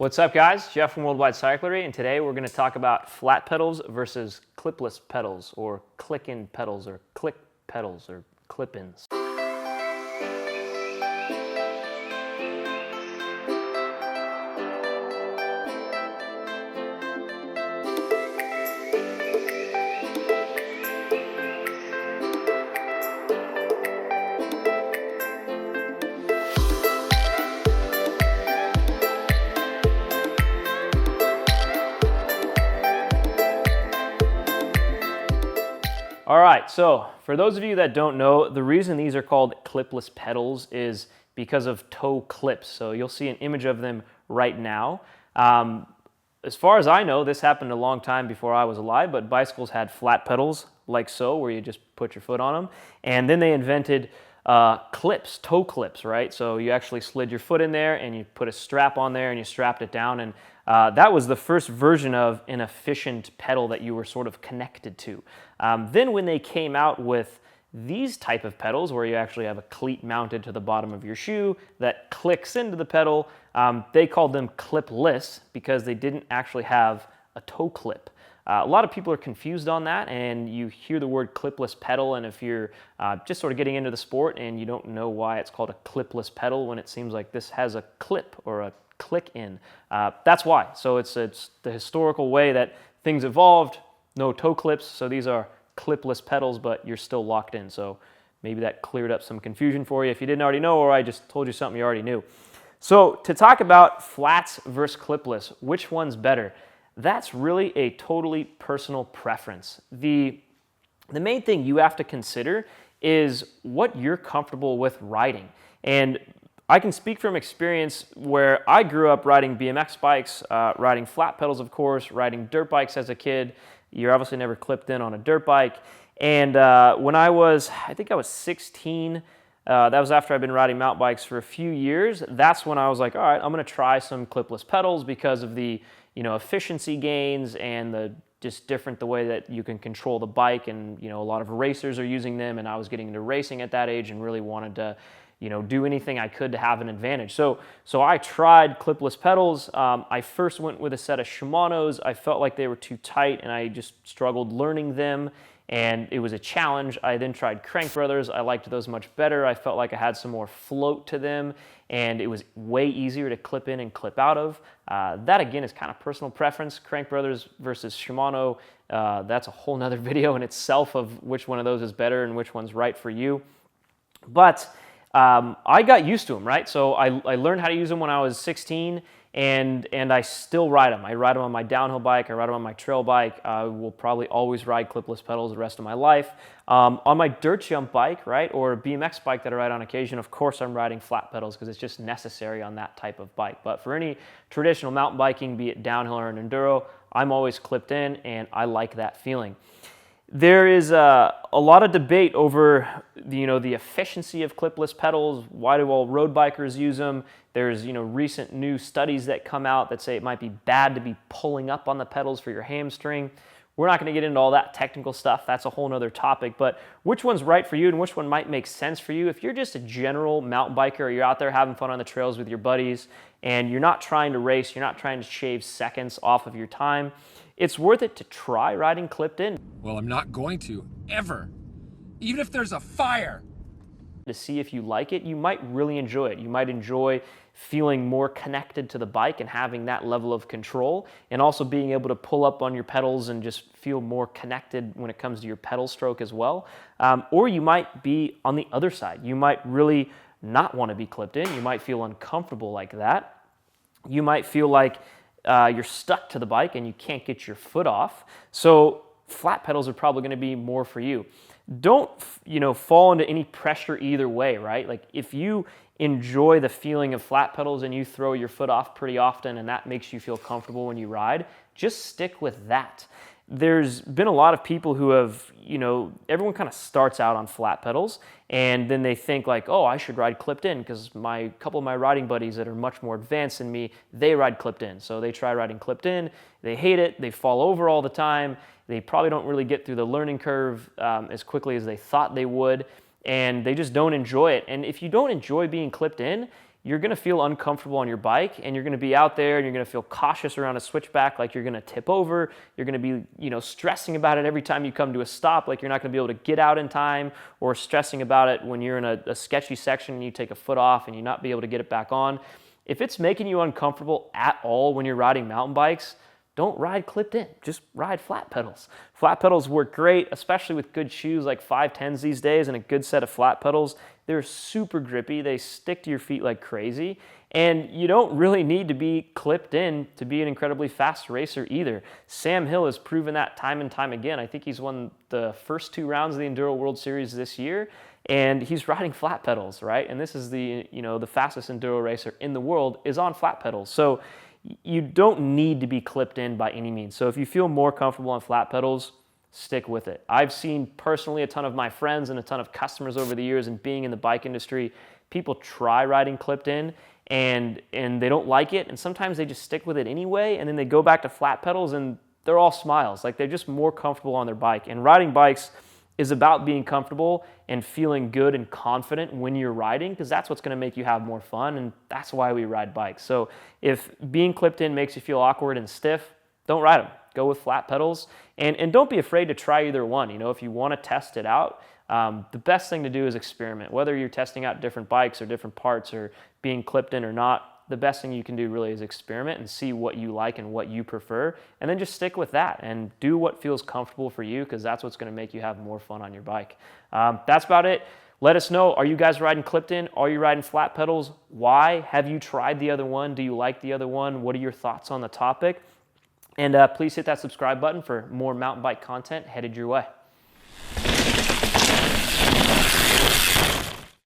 What's up, guys? Jeff from Worldwide Cyclery, and today we're going to talk about flat pedals versus clipless pedals, or click-in pedals, or click pedals, or clip-ins. All right, so for those of you that don't know, the reason these are called clipless pedals is because of toe clips. So you'll see an image of them right now. As far as I know, this happened a long time before I was alive, but bicycles had flat pedals like so, where you just put your foot on them. And then they invented clips, toe clips, right? So you actually slid your foot in there and you put a strap on there and you strapped it down. And that was the first version of an efficient pedal that you were sort of connected to. Then when they came out with these type of pedals where you actually have a cleat mounted to the bottom of your shoe that clicks into the pedal, they called them clipless because they didn't actually have a toe clip. A lot of people are confused on that, and you hear the word clipless pedal, and if you're just sort of getting into the sport and you don't know why it's called a clipless pedal when it seems like this has a clip or a click in, that's why. So it's the historical way that things evolved. No toe clips, so these are clipless pedals, but you're still locked in. So maybe that cleared up some confusion for you if you didn't already know, or I just told you something you already knew. So to talk about flats versus clipless, which one's better? That's really a totally personal preference. The main thing you have to consider is what you're comfortable with riding. And I can speak from experience where I grew up riding BMX bikes, riding flat pedals, of course, riding dirt bikes as a kid. You're obviously never clipped in on a dirt bike. And when I think I was 16, that was after I'd been riding mountain bikes for a few years. That's when I was like, all right, I'm going to try some clipless pedals because of the efficiency gains and the way that you can control the bike. And a lot of racers are using them, and I was getting into racing at that age and really wanted to do anything I could to have an advantage. So I tried clipless pedals. I first went with a set of Shimano's. I felt like they were too tight and I just struggled learning them, and it was a challenge. I then tried Crank Brothers. I liked those much better. I felt like I had some more float to them, and it was way easier to clip in and clip out of. That again is kind of personal preference. Crank Brothers versus Shimano, that's a whole nother video in itself of which one of those is better and which one's right for you. But I got used to them, right? So I learned how to use them when I was 16, and I still ride them. I ride them on my downhill bike. I ride them on my trail bike. I will probably always ride clipless pedals the rest of my life. On my dirt jump bike, right, or a BMX bike that I ride on occasion, of course I'm riding flat pedals because it's just necessary on that type of bike. But for any traditional mountain biking, be it downhill or an enduro, I'm always clipped in, and I like that feeling. There is a lot of debate over the efficiency of clipless pedals. Why do all road bikers use them? There's recent new studies that come out that say it might be bad to be pulling up on the pedals for your hamstring. We're not going to get into all that technical stuff. That's a whole nother topic. But which one's right for you and which one might make sense for you? If you're just a general mountain biker, or you're out there having fun on the trails with your buddies and you're not trying to race, you're not trying to shave seconds off of your time, it's worth it to try riding clipped in. Well, I'm not going to, ever. Even if there's a fire. To see if you like it, you might really enjoy it. You might enjoy feeling more connected to the bike and having that level of control, and also being able to pull up on your pedals and just feel more connected when it comes to your pedal stroke as well. Or you might be on the other side. You might really not want to be clipped in. You might feel uncomfortable like that. You might feel like you're stuck to the bike and you can't get your foot off. So flat pedals are probably going to be more for you. Don't fall into any pressure either way, right? Like if you enjoy the feeling of flat pedals and you throw your foot off pretty often and that makes you feel comfortable when you ride, just stick with that. There's been a lot of people who have, everyone kind of starts out on flat pedals and then they think like, oh, I should ride clipped in because a couple of my riding buddies that are much more advanced than me, they ride clipped in. So they try riding clipped in, they hate it, they fall over all the time, they probably don't really get through the learning curve as quickly as they thought they would, and they just don't enjoy it. And if you don't enjoy being clipped in, you're going to feel uncomfortable on your bike, and you're going to be out there and you're going to feel cautious around a switchback, like you're going to tip over. You're going to be, stressing about it every time you come to a stop, like you're not going to be able to get out in time, or stressing about it when you're in a sketchy section and you take a foot off and you not be able to get it back on. If it's making you uncomfortable at all when you're riding mountain bikes, don't ride clipped in, just ride flat pedals. Flat pedals work great, especially with good shoes like 510s these days and a good set of flat pedals. They're super grippy, they stick to your feet like crazy, and you don't really need to be clipped in to be an incredibly fast racer either. Sam Hill has proven that time and time again. I think he's won the first 2 rounds of the Enduro World Series this year, and he's riding flat pedals, right? And this is the fastest Enduro racer in the world is on flat pedals. So you don't need to be clipped in by any means. So if you feel more comfortable on flat pedals, stick with it. I've seen personally a ton of my friends and a ton of customers over the years, and being in the bike industry, people try riding clipped in and they don't like it, and sometimes they just stick with it anyway, and then they go back to flat pedals and they're all smiles. Like, they're just more comfortable on their bike. And riding bikes is about being comfortable and feeling good and confident when you're riding, because that's what's going to make you have more fun, and that's why we ride bikes. So if being clipped in makes you feel awkward and stiff, don't ride them. Go with flat pedals, and don't be afraid to try either one. If you want to test it out, the best thing to do is experiment. Whether you're testing out different bikes or different parts or being clipped in or not, the best thing you can do really is experiment and see what you like and what you prefer, and then just stick with that and do what feels comfortable for you, because that's what's going to make you have more fun on your bike. That's about it. Let us know, are you guys riding clipped in? Are you riding flat pedals? Why? Have you tried the other one? Do you like the other one? What are your thoughts on the topic? And please hit that subscribe button for more mountain bike content headed your way.